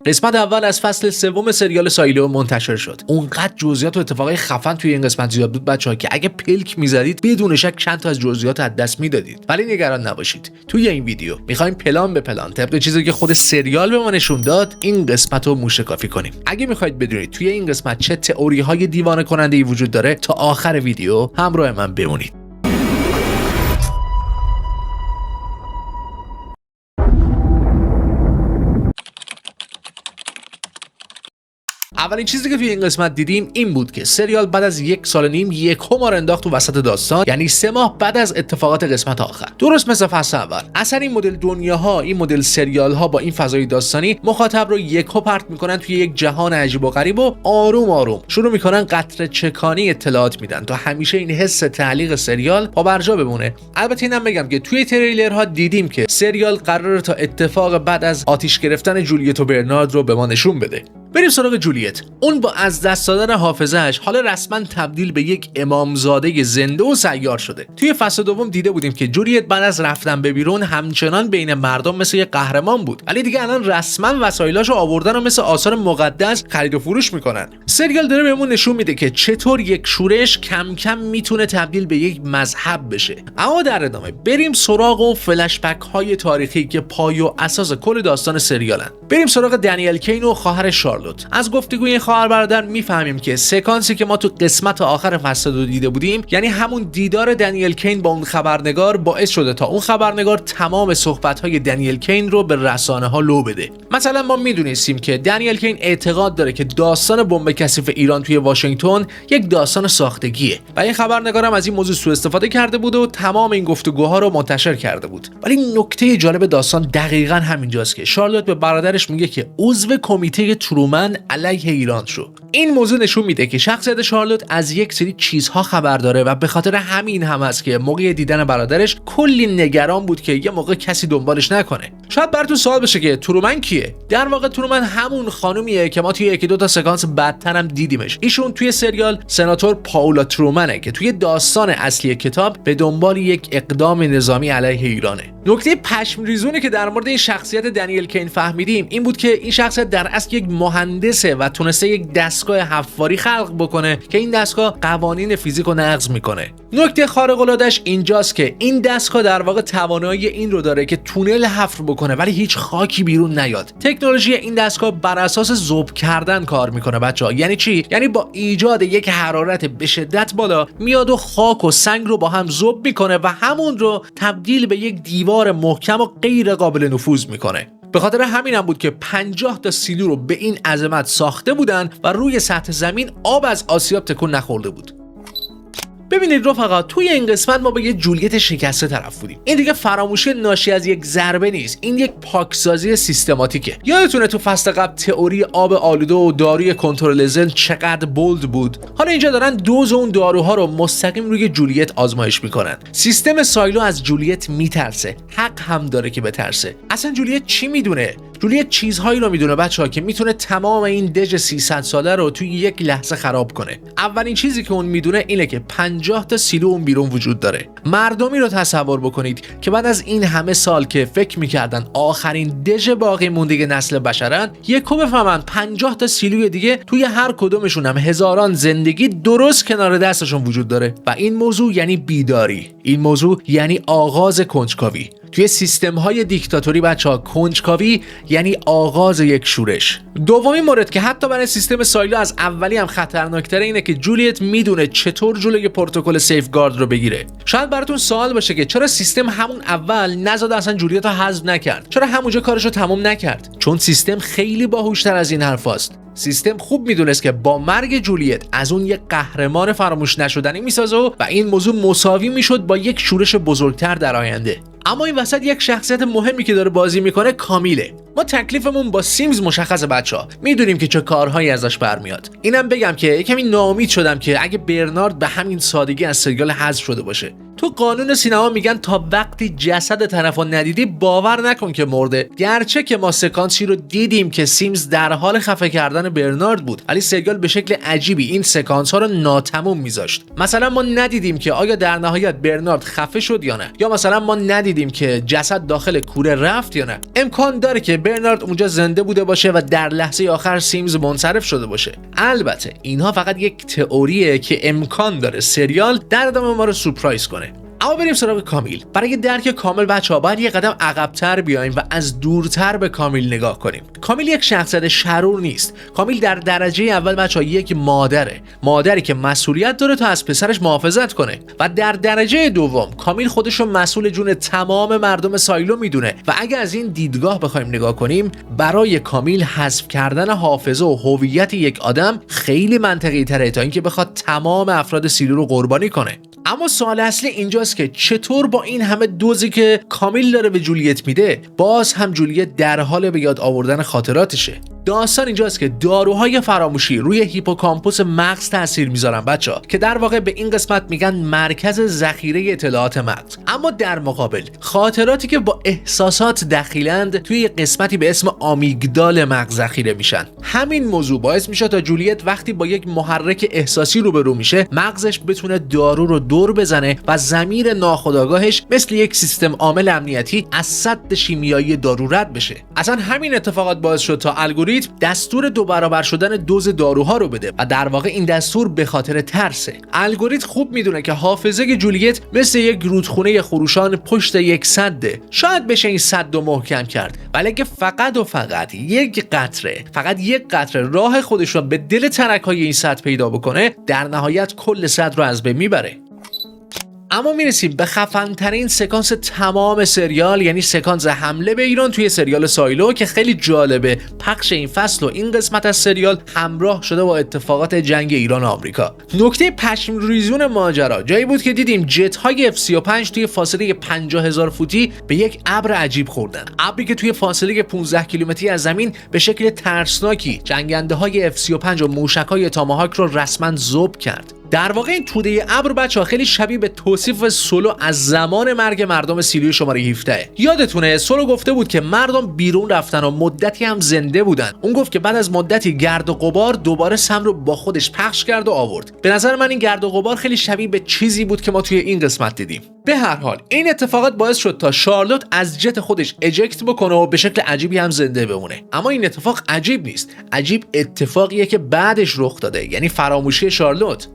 قسمت اول از فصل سوم سریال سایلو منتشر شد. اونقدر جزئیات و اتفاقای خفن توی این قسمت زیاد بود بچه‌ها که اگه پلک می‌زدید بدون شک چند تا از جزئیات از دست میدادید. ولی نگران نباشید. توی این ویدیو می‌خوایم پلان به پلان طبق چیزی که خود سریال به ما نشون داد این قسمت رو موشکافی کنیم. اگه می‌خواید بدونید توی این قسمت چه تئوری‌های دیوانه کننده‌ای وجود داره تا آخر ویدیو همراه من بمونید. اولین چیزی که توی این قسمت دیدیم این بود که سریال بعد از 1 سال و نیم یکم ما رو انداخت تو وسط داستان، یعنی 3 ماه بعد از اتفاقات قسمت آخر. درست مثل فصل اول. اصلا این مدل دنیاها، این مدل سریال ها با این فضای داستانی مخاطب رو یکو پرت میکنن توی یک جهان عجیب و غریب و آروم آروم شروع میکنن قطره چکانی اطلاعات میدن تا همیشه این حس تعلیق سریال پابرجا بمونه. البته اینم بگم که توی تریلرها دیدیم که سریال قراره تا اتفاق بعد از آتیش گرفتن جولیت و برنارد رو به ما نشون بده. بریم سراغ جولیت. اون با از دست دادن حافظه‌اش حالا رسما تبدیل به یک امامزاده زنده و سیار شده. توی فصل دوم دیده بودیم که جولیت بعد از رفتن به بیرون همچنان بین مردم مثل یک قهرمان بود، ولی دیگه الان رسما وسایلاشو آوردن و مثل آثار مقدس خرید و فروش میکنن. سریال داره بهمون نشون میده که چطور یک شورش کم کم میتونه تبدیل به یک مذهب بشه. اما در ادامه بریم سراغ اون فلش بک های تاریخی که پایه و اساس کل داستان سریالن. بریم سراغ دنیل کین و خواهر شارلوت. از گفتگوی این خواهر برادر میفهمیم که سکانسی که ما تو قسمت آخر فصل 2 دیده بودیم، یعنی همون دیدار دنیل کین با اون خبرنگار، باعث شده تا اون خبرنگار تمام صحبت‌های دنیل کین رو به رسانه‌ها لو بده. مثلا ما میدونستیم که دنیل کین اعتقاد داره که داستان بمب کثیف ایران توی واشنگتن یک داستان ساختگیه و این خبرنگار هم از این موضوع سوء استفاده کرده بود و تمام این گفتگوها رو منتشر کرده بود. ولی نکته جالب داستان دقیقاً همینجاست که شارلوت به برادرش میگه که عضو کمیته ترومن علیه ایران شو. این موضوع نشون میده که شخصیت شارلوت از یک سری چیزها خبر داره و به خاطر همین هم است که موقع دیدن برادرش کلی نگران بود که یه موقع کسی دنبالش نکنه. شاید براتون سوال بشه که ترومن کیه؟ در واقع ترومن همون خانومیه که ما توی 1-2 تا سکانس بعدتر هم دیدیمش. ایشون توی سریال سناتور پاولا ترومنه که توی داستان اصلی کتاب به دنبال یک اقدام نظامی علیه ایرانه. نکته پشم ریزونی که در مورد این شخصیت دنیل کین فهمیدیم این بود که این شخصیت در اصل یک مهندسه و تونسته یک دستگاه حفاری خلق بکنه که این دستگاه قوانین فیزیک رو نقض میکنه. نکته خارق العاده‌اش اینجاست که این دستگاه در واقع توانایی این رو داره که تونل حفر بکنه ولی هیچ خاکی بیرون نیاد. تکنولوژی این دستگاه بر اساس ذوب کردن کار میکنه بچه‌ها. یعنی چی؟ یعنی با ایجاد یک حرارت به شدت بالا میاد و خاک و سنگ رو با هم ذوب میکنه و همون رو تبدیل به یک دیوار محکم و غیر قابل نفوذ میکنه. به خاطر همین هم بود که 50 تا سیلو رو به این عظمت ساخته بودن و روی سطح زمین آب از آسیاب تکون نخورده بود. ببینید رفقا، توی این قسمت ما به یه جولیت شکسته طرف بودیم. این دیگه فراموشی ناشی از یک ضربه نیست، این یک پاکسازی سیستماتیکه. یادتونه تو فصل قبل تئوری آب آلوده و داروی کنترل ذهن چقدر بولد بود؟ حالا اینجا دارن دوز اون داروها رو مستقیم روی جولیت آزمایش میکنن. سیستم سایلو از جولیت میترسه، حق هم داره که بترسه. اصلا جولیت چی میدونه؟ جولیت چیزهایی رو میدونه بچه‌ها که میتونه تمام این دژ 300 ساله رو توی یک لحظه خراب کنه. اولین چیزی که اون میدونه اینه که 50 تا سیلو اون بیرون وجود داره. مردمی رو تصور بکنید که بعد از این همه سال که فکر میکردن آخرین دژ باقی مونده نسل بشرن، یکو بفهمن 50 تا سیلوی دیگه توی هر کدومشون هم هزاران زندگی درست کنار دستشون وجود داره. و این موضوع یعنی بیداری. این موضوع یعنی آغاز کنجکاوی. توی سیستم‌های دیکتاتوری بچه‌ها کنجکاوی یعنی آغاز یک شورش. دومین مورد که حتی برای سیستم سایلو از اولی هم خطرناک‌تره اینه که جولیت میدونه چطور جلوی پروتکل سیفگارد رو بگیره. شاید براتون سوال باشه که چرا سیستم همون اول نزد اصلا جولیت رو حذف نکرد؟ چرا همونجا کارش رو تموم نکرد؟ چون سیستم خیلی باهوش‌تر از این حرفاست. سیستم خوب میدونست که با مرگ جولیت از اون یک قهرمان فراموش نشدنی میسازه و این موضوع مساوی میشد با یک شورش بزرگتر در آینده. اما این وسط یک شخصیت مهمی که داره بازی میکنه کامیله. ما تکلیفمون با سیمز مشخصه بچه‌ها. میدونیم که چه کارهایی ازش برمیاد. اینم بگم که کمی ناامید شدم که اگه برنارد به همین سادگی از سریال حذف شده باشه. تو قانون سینما میگن تا وقتی جسد طرفو ندیدی باور نکن که مرده. گرچه که ما سکانسی رو دیدیم که سیمز در حال خفه کردن برنارد بود، ولی سریال به شکل عجیبی این سکانس ها رو ناتموم میذاشت. مثلا ما ندیدیم که آیا در نهایت برنارد خفه شد یا نه، یا مثلا ما ندیدیم که جسد داخل کوره رفت یا نه. امکان داره که برنارد اونجا زنده بوده باشه و در لحظه آخر سیمز منصرف شده باشه. البته اینها فقط یک تئوریه که امکان داره سریال در ادامه ما رو سورپرایز کنه. اما بریم سراغ کامیل. برای درک کامل بچه‌ها باید یه قدم عقب‌تر بیایم و از دورتر به کامیل نگاه کنیم. کامیل یک شخصیت شرور نیست. کامیل در درجه اول بچه‌ها یک مادری که مسئولیت داره تا از پسرش محافظت کنه، و در درجه دوم کامیل خودش رو مسئول جون تمام مردم سایلو میدونه و اگه از این دیدگاه بخوایم نگاه کنیم، برای کامیل حذف کردن حافظه و هویت یک آدم خیلی منطقی تره تا اینکه بخواد تمام افراد سیلو رو قربانی کنه. اما سوال اصلی اینجاست که چطور با این همه دوزی که کامیل داره به جولیت میده، باز هم جولیت در حال به یاد آوردن خاطراتشه. داستان اینجاست که داروهای فراموشی روی هیپوکامپوس مغز تاثیر میذارن بچه‌ها، که در واقع به این قسمت میگن مرکز ذخیره اطلاعات مغز. اما در مقابل خاطراتی که با احساسات دخیلند توی یه قسمتی به اسم آمیگدال مغز ذخیره میشن. همین موضوع باعث میشه تا جولیت وقتی با یک محرک احساسی روبرو میشه، مغزش بتونه دارو رو دور بزنه و ضمیر ناخودآگاهش مثل یک سیستم عامل امنیتی از سد شیمیایی دارو رد بشه. اصلا همین اتفاقات باعث شد تا الگوریتم دستور 2 برابر شدن دوز داروها رو بده و در واقع این دستور به خاطر ترسه. الگوریتم خوب میدونه که حافظه جولیت مثل یک رودخونه خروشان پشت یک سده. شاید بشه این سد رو محکم کرد، ولی اگه فقط یک قطره راه خودش رو به دل ترک‌های این سد پیدا بکنه، در نهایت کل سد رو از بین میبره. اما میرسیم به خفن‌ترین سکانس تمام سریال، یعنی سکانس حمله به ایران توی سریال سایلو که خیلی جالبه. پخش این فصل و این قسمت از سریال همراه شده با اتفاقات جنگ ایران و آمریکا. نکته پشم ریزون ماجرا جایی بود که دیدیم جت‌های F-35 توی فاصله 50,000 فوتی به یک ابر عجیب خوردن. ابری که توی فاصله 15 کیلومتری از زمین به شکل ترسناکی جنگنده‌های F-35 و موشک‌های تاماهاک رو رسما ذوب کرد. در واقع این توده ابر بچه‌ها خیلی شبیه به توصیف سولو از زمان مرگ مردم سیلوی شماره 17. یادتونه سولو گفته بود که مردم بیرون رفتن و مدتی هم زنده بودن. اون گفت که بعد از مدتی گرد و غبار دوباره سم رو با خودش پخش کرد و آورد. به نظر من این گرد و غبار خیلی شبیه به چیزی بود که ما توی این قسمت دیدیم. به هر حال این اتفاقات باعث شد تا شارلوت از جت خودش اجکت بکنه و به شکل عجیبی هم زنده بمونه. اما این اتفاق عجیب نیست. عجیب اتفاقیه که بعدش رخ داده، یعنی فراموشی شارلوت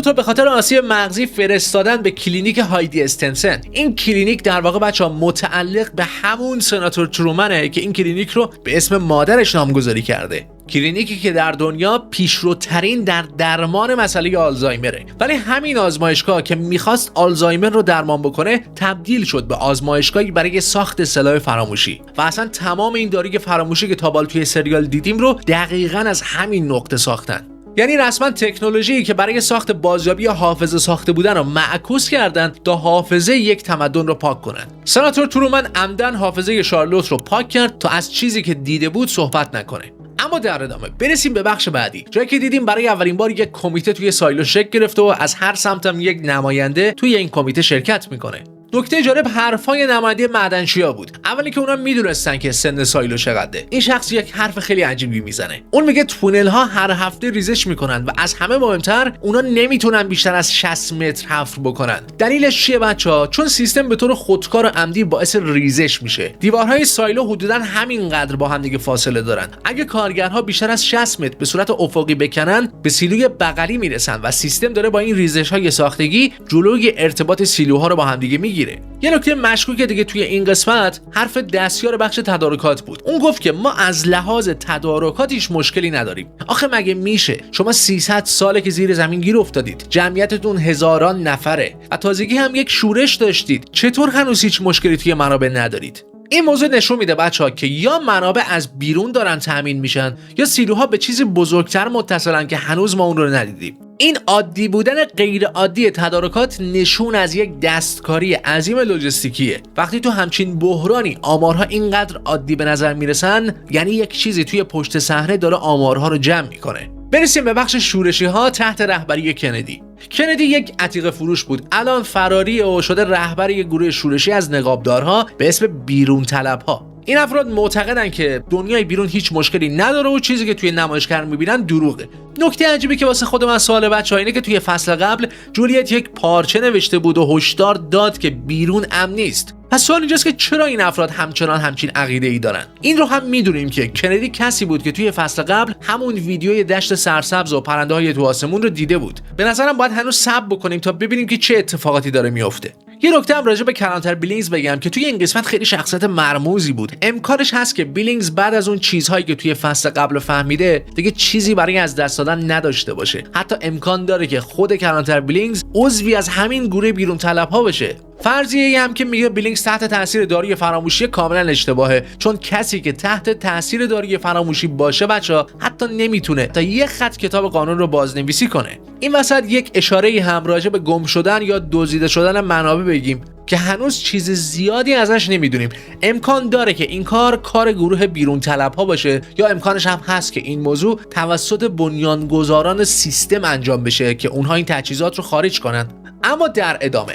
رو به خاطر آسیب مغزی فرستادن به کلینیک هایدی استنسن. این کلینیک در واقع بچه‌ها متعلق به همون سناتور ترومنه که این کلینیک رو به اسم مادرش نامگذاری کرده. کلینیکی که در دنیا پیشروترین در درمان مسئله آلزایمره، ولی همین آزمایشگاه که میخواست آلزایمر رو درمان بکنه تبدیل شد به آزمایشگاهی برای ساخت سلاح فراموشی و اصلا تمام این داروی فراموشی که تا بال توی سریال دیدیم رو دقیقاً از همین نقطه ساختن. یعنی رسما تکنولوژی که برای ساخت بازیابی حافظه ساخته بودن رو معکوس کردن تا حافظه یک تمدن رو پاک کنن. سناتور ترومن عمدن حافظه شارلوت رو پاک کرد تا از چیزی که دیده بود صحبت نکنه. اما در ادامه برسیم به بخش بعدی، جایی که دیدیم برای اولین بار یک کمیته توی سایلو شکل گرفته و از هر سمت هم یک نماینده توی این کمیته شرکت میکنه. نکته جالب حرفای نماینده معدنچیا بود. اولی که اونا میدونستن که سن سایلو چقدره. این شخص یک حرف خیلی عجیبی میزنه. اون میگه تونل ها هر هفته ریزش میکنن و از همه مهمتر اونا نمیتونن بیشتر از 60 متر حفر بکنن. دلیلش چیه بچه‌ها؟ چون سیستم به طور خودکار و عمدی باعث ریزش میشه. دیوارهای سایلو حدوداً همینقدر با هم دیگه فاصله دارن. اگه کارگرها بیشتر از 60 متر به صورت افقی بکنن، به سیلوی بغلی میرسن و سیستم داره با این ریزش‌های ساختگی جلوی ارتباط سیلوها رو با هم دیگه میگیره. یه نکته مشکوک دیگه توی این قسمت حرف دستیار بخش تدارکات بود. اون گفت که ما از لحاظ تدارکات هیچ مشکلی نداریم. آخه مگه میشه؟ شما 300 ساله که زیر زمین گیر افتادید، جمعیتتون هزاران نفره و تازگی هم یک شورش داشتید، چطور هنوز هیچ مشکلی توی منابع ندارید؟ این موضوع نشون میده بچه‌ها که یا منابع از بیرون دارن تامین میشن یا سیلوها به چیزی بزرگتر متصلن که هنوز ما اون رو ندیدیم. این عادی بودن غیر عادی تدارکات نشون از یک دستکاری عظیم لوجستیکیه. وقتی تو همچین بحرانی آمارها اینقدر عادی به نظر میرسن، یعنی یک چیزی توی پشت صحنه داره آمارها رو جمع میکنه. برسیم به بخش شورشی ها تحت رهبری کندی. کندی یک عتیقه فروش بود، الان فراری و شده رهبر یک گروه شورشی از نقابدارها به اسم بیرون طلبها. این افراد معتقدن که دنیای بیرون هیچ مشکلی نداره و چیزی که توی نمایشگر میبینن دروغه. نکته عجیبی که واسه خود من سوال بچه‌ها اینه که توی فصل قبل جولیت یک پارچه نوشته بود و هشدار داد که بیرون امن نیست. پس سوال اینجاست که چرا این افراد همچین عقیده‌ای دارن؟ این رو هم میدونیم که کندی کسی بود که توی فصل قبل همون ویدیوی دشت سرسبز و پرنده‌های تو آسمون رو دیده بود. به نظرم باید هنوز صبر بکنیم تا ببینیم که چه اتفاقاتی داره میفته. یه نکته هم راجع به کلانتر بیلینگز بگم که توی این قسمت خیلی شخصیت مرموزی بود. امکانش هست که بیلینگز بعد از اون چیزهایی که توی فصل قبل فهمیده دیگه چیزی برای از دست دادن نداشته باشه. حتی امکان داره که خود کلانتر بیلینگز عضوی از همین گروه بیرون طلبها بشه. فرضیه‌ای هم که میگه بیلینگز تحت تاثیر داروی فراموشی کاملا اشتباهه، چون کسی که تحت تاثیر داروی فراموشی باشه بچا حتی نمیتونه تا یک خط کتاب قانون رو بازنویسی کنه. این وسط یک اشاره‌ای هم راجع به گم شدن یا دزدیده شدن منابع بگیم که هنوز چیز زیادی ازش نمیدونیم. امکان داره که این کار گروه بیرون طلبها باشه، یا امکانش هم هست که این موضوع توسط بنیانگذاران سیستم انجام بشه که اونها این تجهیزات رو خارج کنن. اما در ادامه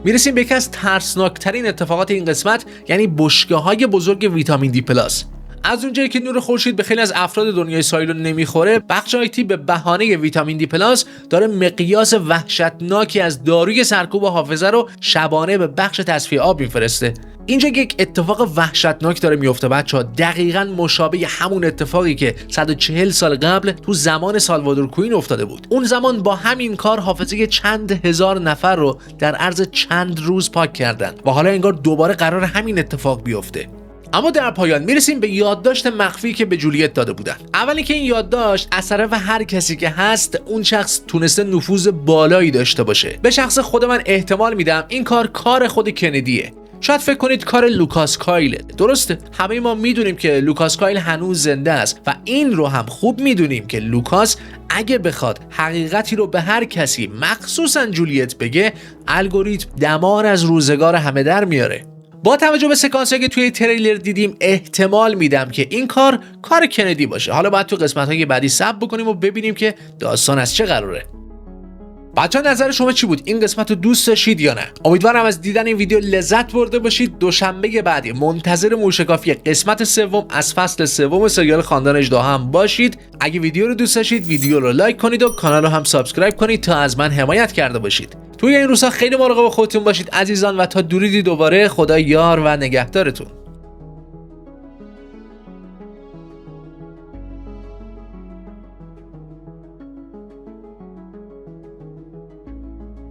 میرسیم به یکی از ترسناکترین اتفاقات این قسمت، یعنی بشکه‌های بزرگ ویتامین دی پلاس. از اونجایی که نور خورشید به خیلی از افراد دنیای سایلون نمیخوره، بخش آیتی به بهانه ویتامین دی پلاس داره مقیاس وحشتناکی از داروی سرکوب حافظه رو شبانه به بخش تصفیه آب میفرسته. اینجا یک اتفاق وحشتناک داره میفته بچه‌ها، دقیقاً مشابه همون اتفاقی که 140 سال قبل تو زمان سالوادور کوین افتاده بود. اون زمان با همین کار حافظه چند هزار نفر رو در عرض چند روز پاک کردن و حالا انگار دوباره قرار همین اتفاق بیفته. اما در پایان میرسیم به یادداشت مخفی که به جولیت داده بودن. اولی که این یادداشت از طرف هر کسی که هست، اون شخص تونسته نفوذ بالایی داشته باشه. به شخص خود من احتمال میدم این کار خود کندیه. شاید فکر کنید کار لوکاس کایله. درسته، همه ما میدونیم که لوکاس کایل هنوز زنده است و این رو هم خوب میدونیم که لوکاس اگه بخواد حقیقتی رو به هر کسی مخصوصا جولیت بگه، الگوریتم دمار از روزگار همه در میاره. با توجه به سکانسی که توی تریلر دیدیم، احتمال میدم که این کار کندی باشه. حالا باید تو قسمت‌های بعدی صبر بکنیم و ببینیم که داستان از چه قراره. بچه‌ها نظر شما چی بود؟ این قسمت رو دوست داشتید یا نه؟ امیدوارم از دیدن این ویدیو لذت برده باشید. دوشنبه بعدی منتظر موشکافی قسمت سوم از فصل سوم سریال خاندان اژدها هم باشید. اگه ویدیو رو دوست داشتید ویدیو رو لایک کنید و کانال رو هم سابسکرایب کنید تا از من حمایت کرده باشید. توی این روزها خیلی مراقب خودتون باشید عزیزان و تا درودی دوباره، خدا یار و نگهدارتون.